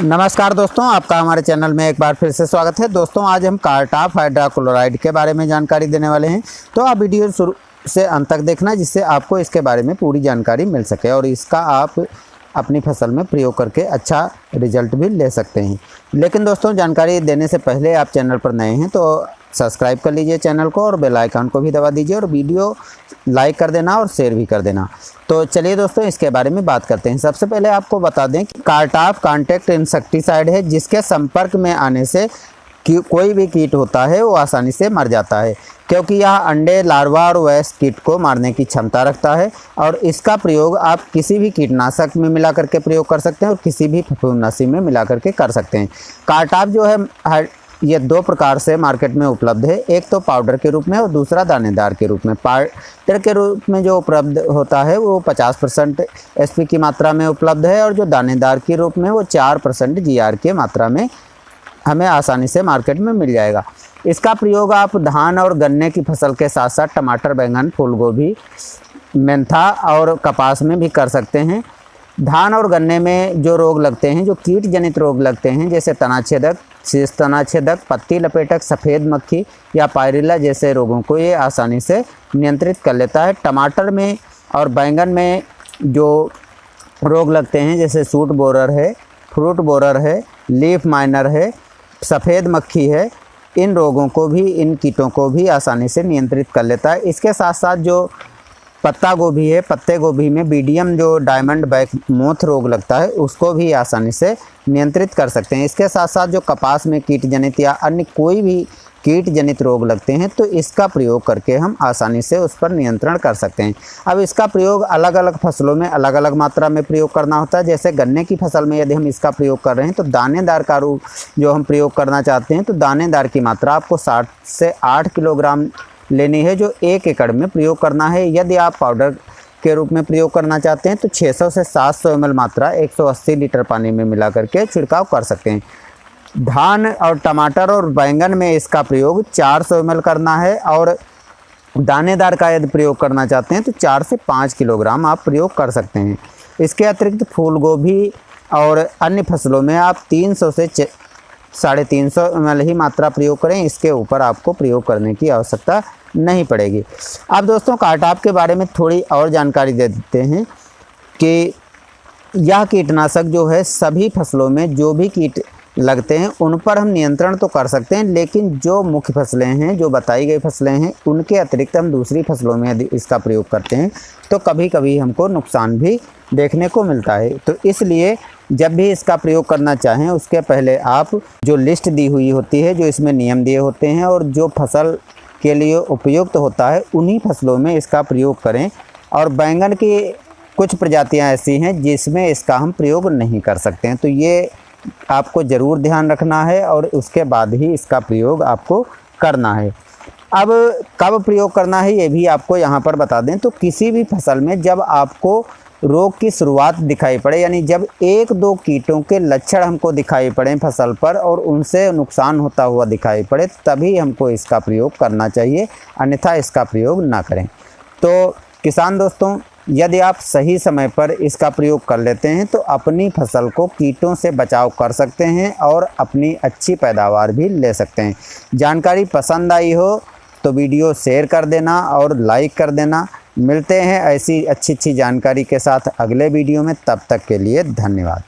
नमस्कार दोस्तों, आपका हमारे चैनल में एक बार फिर से स्वागत है। दोस्तों आज हम कार्टाप हाइड्रोक्लोराइड के बारे में जानकारी देने वाले हैं, तो आप वीडियो शुरू से अंत तक देखना जिससे आपको इसके बारे में पूरी जानकारी मिल सके और इसका आप अपनी फसल में प्रयोग करके अच्छा रिजल्ट भी ले सकते हैं। लेकिन दोस्तों जानकारी देने से पहले आप चैनल पर नए हैं तो सब्सक्राइब कर लीजिए चैनल को और बेल आइकन को भी दबा दीजिए और वीडियो लाइक कर देना और शेयर भी कर देना। तो चलिए दोस्तों इसके बारे में बात करते हैं। सबसे पहले आपको बता दें कि कार्टाप कॉन्टैक्ट इंसेक्टिसाइड है जिसके संपर्क में आने से कोई भी कीट होता है वो आसानी से मर जाता है, क्योंकि यह अंडे, लार्वा और वयस्क कीट को मारने की क्षमता रखता है। और इसका प्रयोग आप किसी भी कीटनाशक में मिला करके प्रयोग कर सकते हैं और किसी भी फफूंदनाशी में मिला करके कर सकते हैं। कार्टाप जो है ये दो प्रकार से मार्केट में उपलब्ध है, एक तो पाउडर के रूप में और दूसरा दानेदार के रूप में। पाउडर के रूप में जो उपलब्ध होता है वो 50% एसपी की मात्रा में उपलब्ध है और जो दानेदार के रूप में वो 4% जीआर की मात्रा में हमें आसानी से मार्केट में मिल जाएगा। इसका प्रयोग आप धान और गन्ने की फसल के साथ साथ टमाटर, बैंगन, फूल गोभी, मेंथा और कपास में भी कर सकते हैं। धान और गन्ने में जो रोग लगते हैं, जो कीट जनित रोग लगते हैं, जैसे तनाछेदक, शीर्ष तनाछेदक, पत्ती लपेटक, सफ़ेद मक्खी या पायरिल्ला जैसे रोगों को ये आसानी से नियंत्रित कर लेता है। टमाटर में और बैंगन में जो रोग लगते हैं जैसे सूट बोरर है, फ्रूट बोरर है, लीफ माइनर है, सफ़ेद मक्खी है, इन रोगों को भी, इन कीटों को भी आसानी से नियंत्रित कर लेता है। इसके साथ साथ जो पत्ता गोभी है, पत्ते गोभी में बीडियम जो डायमंड बैक मोथ रोग लगता है उसको भी आसानी से नियंत्रित कर सकते हैं। इसके साथ साथ जो कपास में कीट जनित या अन्य कोई भी कीट जनित रोग लगते हैं तो इसका प्रयोग करके हम आसानी से उस पर नियंत्रण कर सकते हैं। अब इसका प्रयोग अलग अलग फसलों में अलग अलग मात्रा में प्रयोग करना होता है। जैसे गन्ने की फसल में यदि हम इसका प्रयोग कर रहे हैं तो दानेदार का रूप जो हम प्रयोग करना चाहते हैं तो दानेदार की मात्रा आपको 7 से 8 किलोग्राम लेनी है जो 1 एकड़ में प्रयोग करना है। यदि आप पाउडर के रूप में प्रयोग करना चाहते हैं तो 600 से 700 ml मात्रा 180 लीटर पानी में मिला करके छिड़काव कर सकते हैं। धान और टमाटर और बैंगन में इसका प्रयोग 400 ml करना है और दानेदार का यदि प्रयोग करना चाहते हैं तो 4 से 5 किलोग्राम आप प्रयोग कर सकते हैं। इसके अतिरिक्त फूल गोभी और अन्य फसलों में आप 300 से 350 ml ही मात्रा प्रयोग करें, इसके ऊपर आपको प्रयोग करने की आवश्यकता नहीं पड़ेगी। अब दोस्तों कार्टाप के बारे में थोड़ी और जानकारी दे देते हैं कि यह कीटनाशक जो है सभी फसलों में जो भी कीट लगते हैं उन पर हम नियंत्रण तो कर सकते हैं, लेकिन जो मुख्य फसलें हैं, जो बताई गई फसलें हैं, उनके अतिरिक्त हम दूसरी फसलों में यदि इसका प्रयोग करते हैं तो कभी कभी हमको नुकसान भी देखने को मिलता है। तो इसलिए जब भी इसका प्रयोग करना चाहें उसके पहले आप जो लिस्ट दी हुई होती है, जो इसमें नियम दिए होते हैं और जो फसल के लिए उपयुक्त होता है उन्हीं फसलों में इसका प्रयोग करें। और बैंगन की कुछ प्रजातियां ऐसी हैं जिसमें इसका हम प्रयोग नहीं कर सकते हैं, तो ये आपको ज़रूर ध्यान रखना है और उसके बाद ही इसका प्रयोग आपको करना है। अब कब प्रयोग करना है ये भी आपको यहाँ पर बता दें। तो किसी भी फसल में जब आपको रोग की शुरुआत दिखाई पड़े, यानी जब 1-2 कीटों के लक्षण हमको दिखाई पड़े फसल पर और उनसे नुकसान होता हुआ दिखाई पड़े, तभी हमको इसका प्रयोग करना चाहिए, अन्यथा इसका प्रयोग ना करें। तो किसान दोस्तों, यदि आप सही समय पर इसका प्रयोग कर लेते हैं तो अपनी फसल को कीटों से बचाव कर सकते हैं और अपनी अच्छी पैदावार भी ले सकते हैं। जानकारी पसंद आई हो तो वीडियो शेयर कर देना और लाइक कर देना। मिलते हैं ऐसी अच्छी जानकारी के साथ अगले वीडियो में, तब तक के लिए धन्यवाद।